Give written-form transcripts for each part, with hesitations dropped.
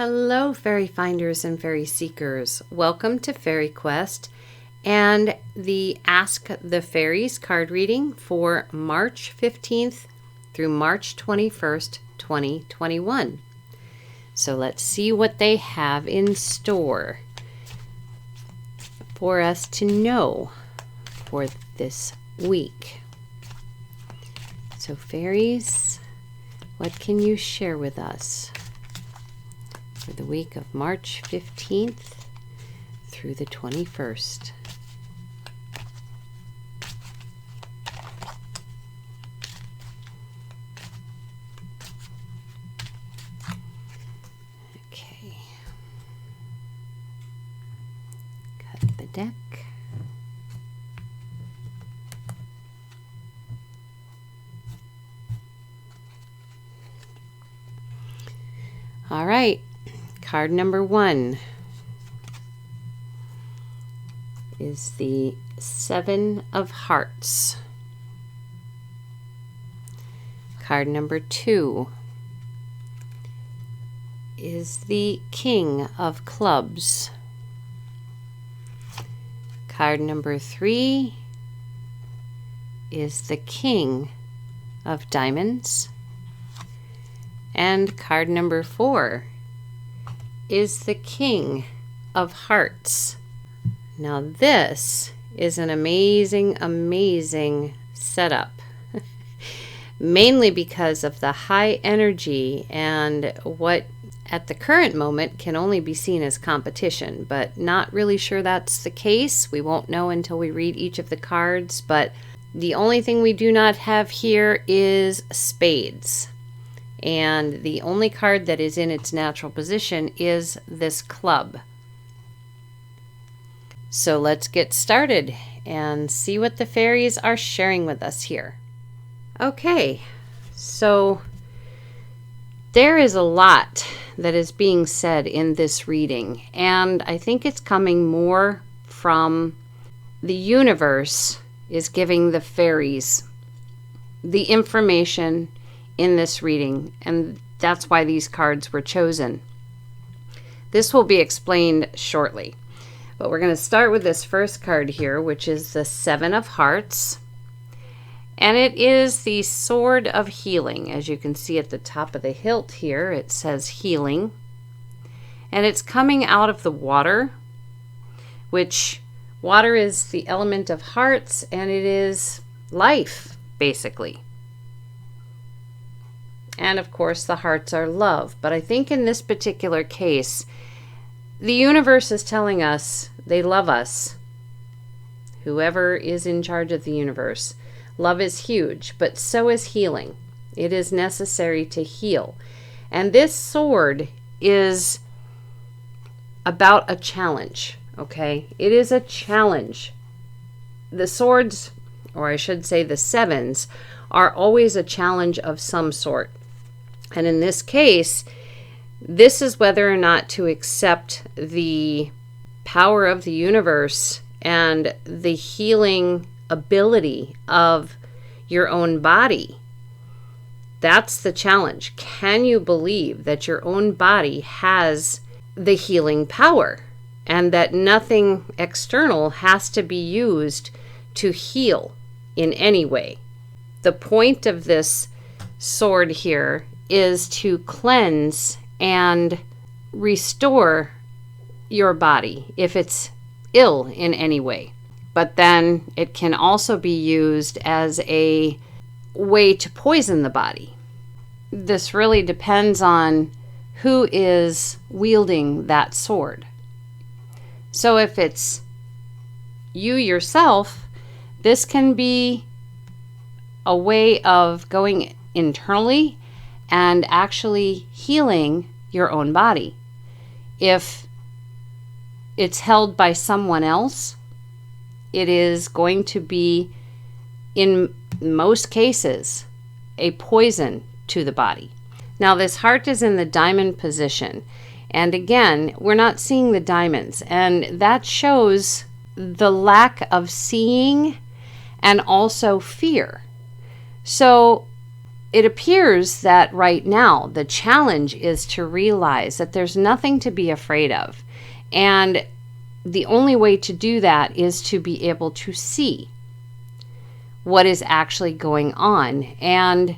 Hello, fairy finders and fairy seekers. Welcome to FaerieQuest and the Ask the Faeries card reading for March 15th through March 21st, 2021. So let's see what they have in store for us to know for this week. So fairies, what can you share with us for the week of March 15th through the 21st? Okay. Cut the deck. All right. Card number 1 is the Seven of Hearts. Card number 2 is the King of Clubs. Card number 3 is the King of Diamonds. And card number 4 is the King of Hearts. Now this is an amazing setup. Mainly because of the high energy and what at the current moment can only be seen as competition, but not really sure that's the case. We won't know until we read each of the cards, but the only thing we do not have here is spades. And the only card that is in its natural position is this club. So let's get started and see what the fairies are sharing with us here. Okay, so there is a lot that is being said in this reading, and I think it's coming more from the universe is giving the fairies the information in this reading, and that's why these cards were chosen. This will be explained shortly, but we're going to start with this first card here, which is the Seven of Hearts, and it is the Sword of Healing. As you can see at the top of the hilt here, it says healing, and it's coming out of the water, which water is the element of hearts, and it is life, basically. And of course, the hearts are love. But I think in this particular case, the universe is telling us they love us. Whoever is in charge of the universe. Love is huge, but so is healing. It is necessary to heal. And this sword is about a challenge, okay? It is a challenge. The swords, or I should say the sevens, are always a challenge of some sort. And in this case, this is whether or not to accept the power of the universe and the healing ability of your own body. That's the challenge. Can you believe that your own body has the healing power and that nothing external has to be used to heal in any way? The point of this sword here is to cleanse and restore your body if it's ill in any way. But then it can also be used as a way to poison the body. This really depends on who is wielding that sword. So if it's you yourself, this can be a way of going internally and actually healing your own body. If it's held by someone else, it is going to be, in most cases, a poison to the body. Now, this heart is in the diamond position. And again, we're not seeing the diamonds. And that shows the lack of seeing and also fear. So it appears that right now the challenge is to realize that there's nothing to be afraid of. And the only way to do that is to be able to see what is actually going on. And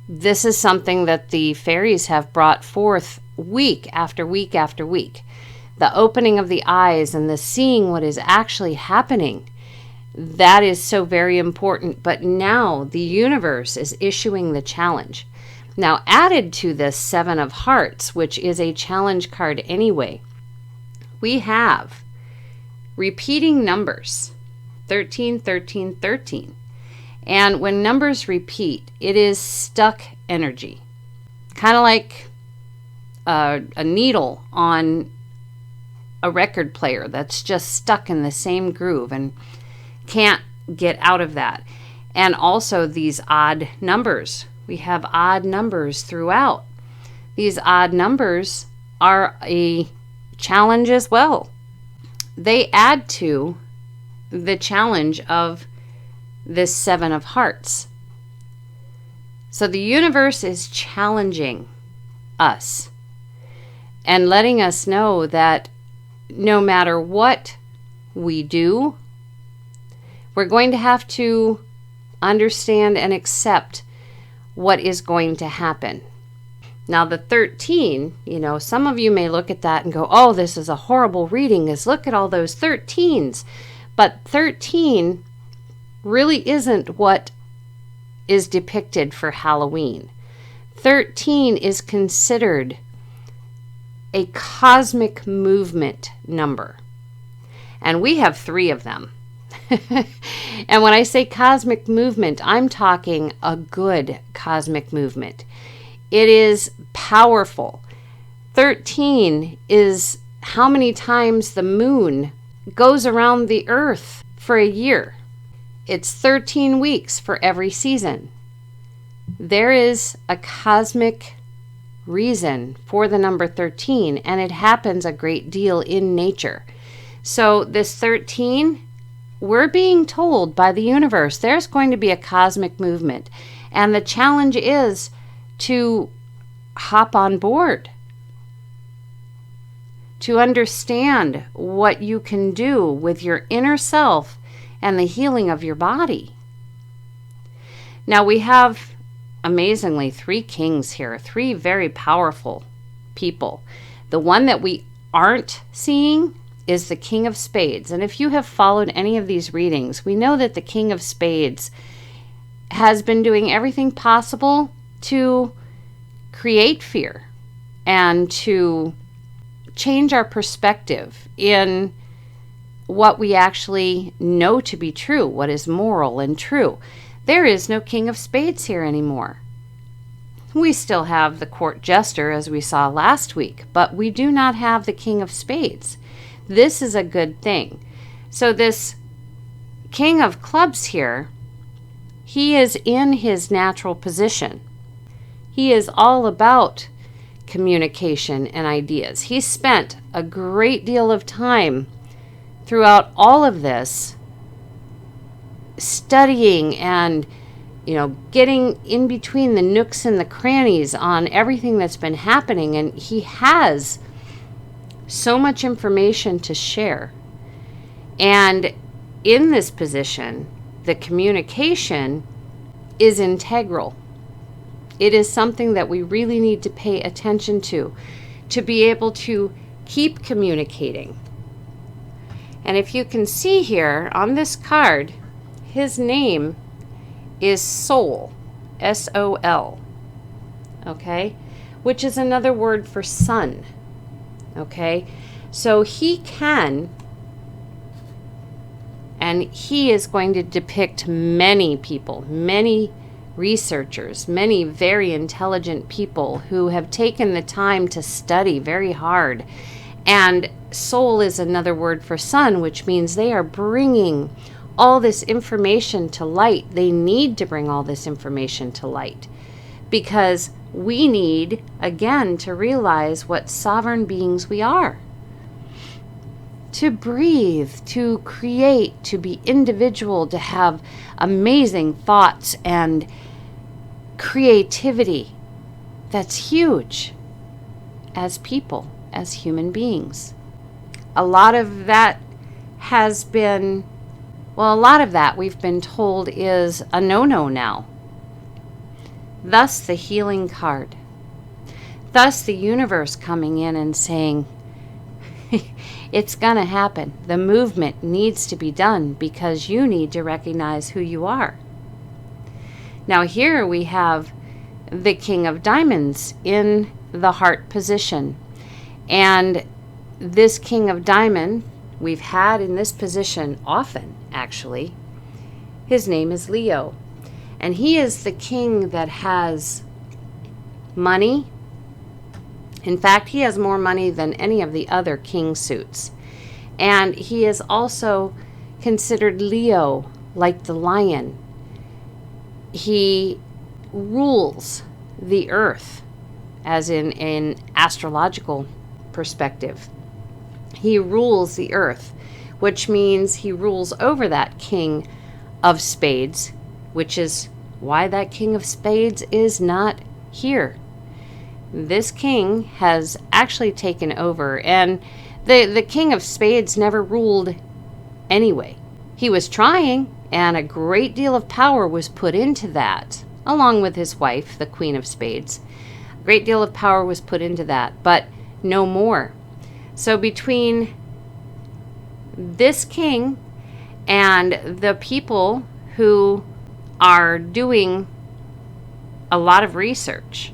this is something that the fairies have brought forth week after week after week. The opening of the eyes and the seeing what is actually happening. That is so very important. But now the universe is issuing the challenge. Now, added to this Seven of Hearts, which is a challenge card anyway, we have repeating numbers, 13, 13, 13. And when numbers repeat, it is stuck energy. Kind of like a needle on a record player that's just stuck in the same groove and can't get out of that. And also these odd numbers. We have odd numbers throughout. These odd numbers are a challenge as well. They add to the challenge of this Seven of Hearts. So the universe is challenging us and letting us know that no matter what we do, we're going to have to understand and accept what is going to happen. Now the 13, some of you may look at that and go, oh, this is a horrible reading, because look at all those 13s. But 13 really isn't what is depicted for Halloween. 13 is considered a cosmic movement number. And we have 3 of them. And when I say cosmic movement, I'm talking a good cosmic movement. It is powerful. 13 is how many times the moon goes around the earth for a year. It's 13 weeks for every season. There is a cosmic reason for the number 13, and it happens a great deal in nature. So this 13, we're being told by the universe there's going to be a cosmic movement, and the challenge is to hop on board, to understand what you can do with your inner self and the healing of your body. Now we have, amazingly, 3 kings here, 3 very powerful people. The one that we aren't seeing is the King of Spades. And if you have followed any of these readings, we know that the King of Spades has been doing everything possible to create fear and to change our perspective in what we actually know to be true, what is moral and true. There is no King of Spades here anymore. We still have the court jester, as we saw last week, but we do not have the King of Spades. This is a good thing. So this King of Clubs here, he is in his natural position. He is all about communication and ideas. He spent a great deal of time throughout all of this studying and getting in between the nooks and the crannies on everything that's been happening, and he has so much information to share. And in this position, the communication is integral. It is something that we really need to pay attention to be able to keep communicating. And if you can see here on this card, his name is Sol, S-O-L, okay, which is another word for sun, okay? So he can, and he is going to depict many people, many researchers, many very intelligent people who have taken the time to study very hard. And Sol is another word for sun, which means they are bringing all this information to light. They need to bring all this information to light because we need, again, to realize what sovereign beings we are. To breathe, to create, to be individual, to have amazing thoughts and creativity that's huge as people, as human beings. A lot of that has been, well, a lot of that we've been told is a no-no now. Thus the healing card. Thus the universe coming in and saying, it's going to happen. The movement needs to be done because you need to recognize who you are. Now here we have the King of Diamonds in the heart position. And this King of Diamond we've had in this position often, actually. His name is Leo. And he is the king that has money. In fact, he has more money than any of the other king suits. And he is also considered Leo, like the lion. He rules the earth, as in an astrological perspective. He rules the earth, which means he rules over that King of Spades, which is why that King of Spades is not here. This king has actually taken over, and the King of Spades never ruled anyway. He was trying, and a great deal of power was put into that, along with his wife, the Queen of Spades. A great deal of power was put into that, but no more. So between this king and the people who are doing a lot of research,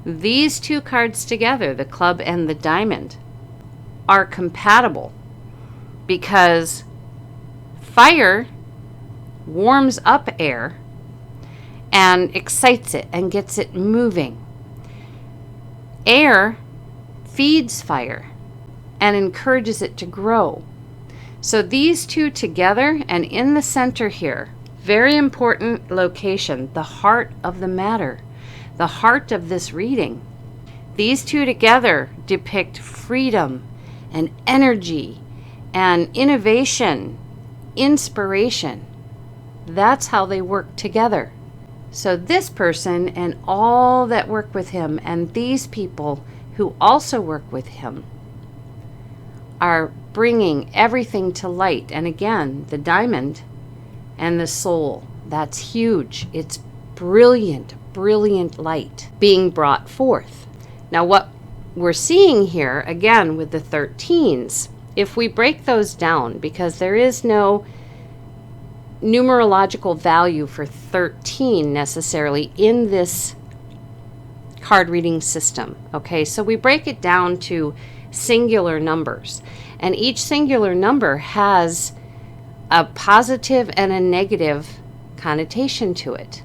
these two cards together, the club and the diamond, are compatible because fire warms up air and excites it and gets it moving. Air feeds fire and encourages it to grow. So these two together, and in the center here, very important location, the heart of the matter, the heart of this reading. These two together depict freedom and energy and innovation, inspiration. That's how they work together. So this person and all that work with him and these people who also work with him are bringing everything to light. And again, the diamond and the soul, that's huge. It's brilliant, brilliant light being brought forth. Now what we're seeing here, again with the 13s, if we break those down, because there is no numerological value for 13 necessarily in this card reading system. Okay, so we break it down to singular numbers, and each singular number has a positive and a negative connotation to it.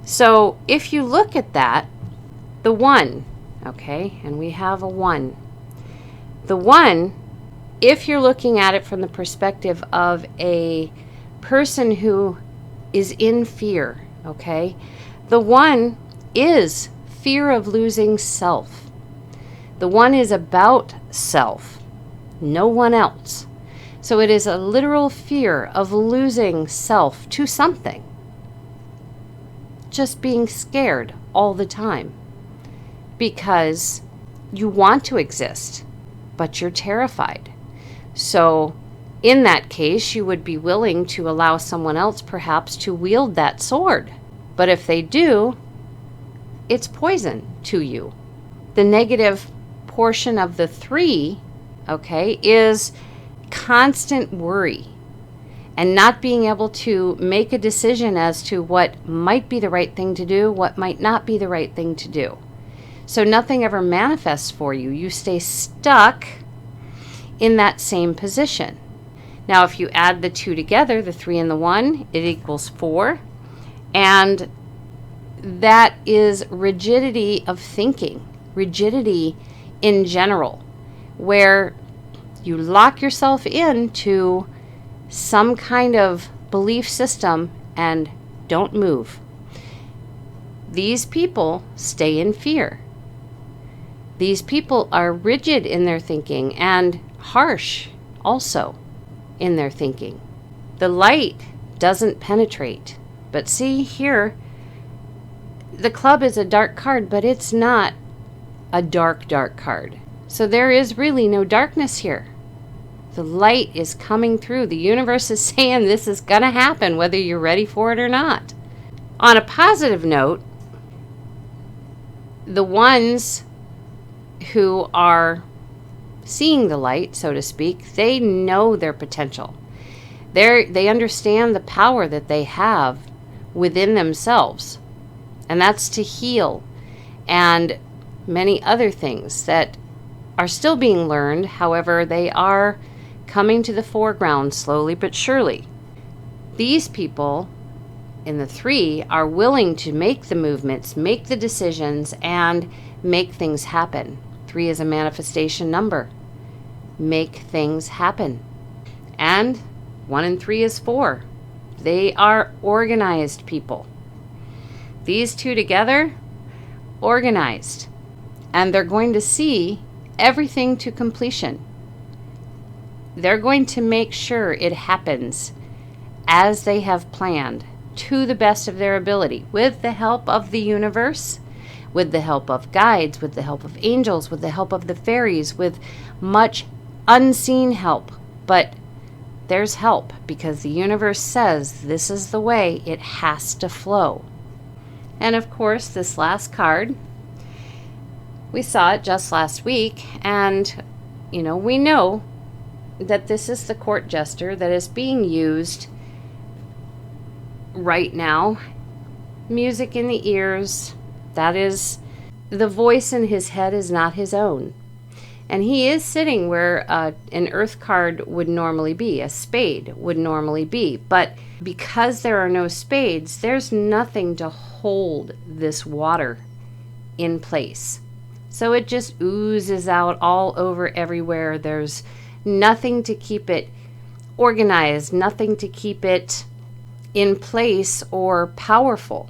So if you look at that, the 1, okay, and we have a 1. The 1, if you're looking at it from the perspective of a person who is in fear, okay, the 1 is fear of losing self. The 1 is about self, no one else. So it is a literal fear of losing self to something. Just being scared all the time because you want to exist, but you're terrified. So in that case, you would be willing to allow someone else perhaps to wield that sword. But if they do, it's poison to you. The negative portion of the 3, okay, is constant worry and not being able to make a decision as to what might be the right thing to do, what might not be the right thing to do. So nothing ever manifests for you. You stay stuck in that same position. Now, if you add the 2 together, the 3 and the 1, it equals 4. And that is rigidity of thinking, rigidity in general, where you lock yourself into some kind of belief system and don't move. These people stay in fear. These people are rigid in their thinking and harsh also in their thinking. The light doesn't penetrate. But see here, The club is a dark card, but it's not a dark card. So there is really no darkness here. The light is coming through. The universe is saying this is going to happen, whether you're ready for it or not. On a positive note, the ones who are seeing the light, so to speak, they know their potential. They understand the power that they have within themselves. And that's to heal and many other things that are still being learned. However, they are coming to the foreground slowly but surely. These people in the 3 are willing to make the movements, make the decisions, and make things happen. 3 is a manifestation number. Make things happen. And 1 and 3 is 4. They are organized people. These 2 together, organized. And they're going to see everything to completion. They're going to make sure it happens as they have planned, to the best of their ability, with the help of the universe, with the help of guides, with the help of angels, with the help of the fairies, with much unseen help. But there's help, because the universe says this is the way it has to flow. And of course, this last card, we saw it just last week, and we know that this is the court jester that is being used right now. Music in the ears, that is, the voice in his head is not his own. And he is sitting where an earth card would normally be, a spade would normally be. But because there are no spades, there's nothing to hold this water in place. So it just oozes out all over everywhere. There's nothing to keep it organized, nothing to keep it in place or powerful.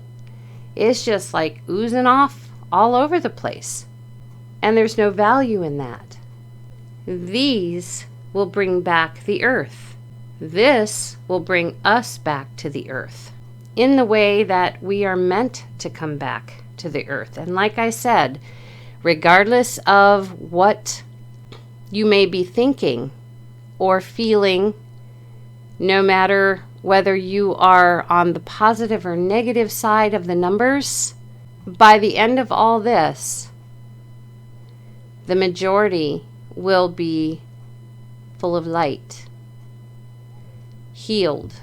It's just like oozing off all over the place. And there's no value in that. These will bring back the earth. This will bring us back to the earth in the way that we are meant to come back to the earth. And like I said, regardless of what you may be thinking or feeling, no matter whether you are on the positive or negative side of the numbers, by the end of all this, the majority will be full of light, healed,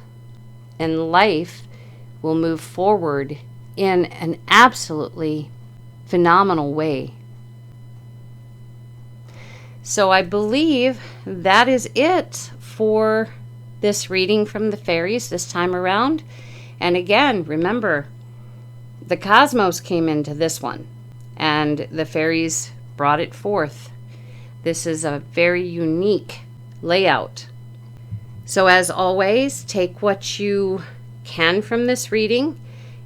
and life will move forward in an absolutely phenomenal way. So I believe that is it for this reading from the fairies this time around. And again, remember, the cosmos came into this one, and the fairies brought it forth. This is a very unique layout. So as always, take what you can from this reading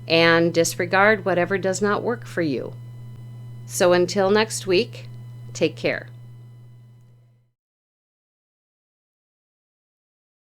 and disregard whatever does not work for you. So until next week, take care.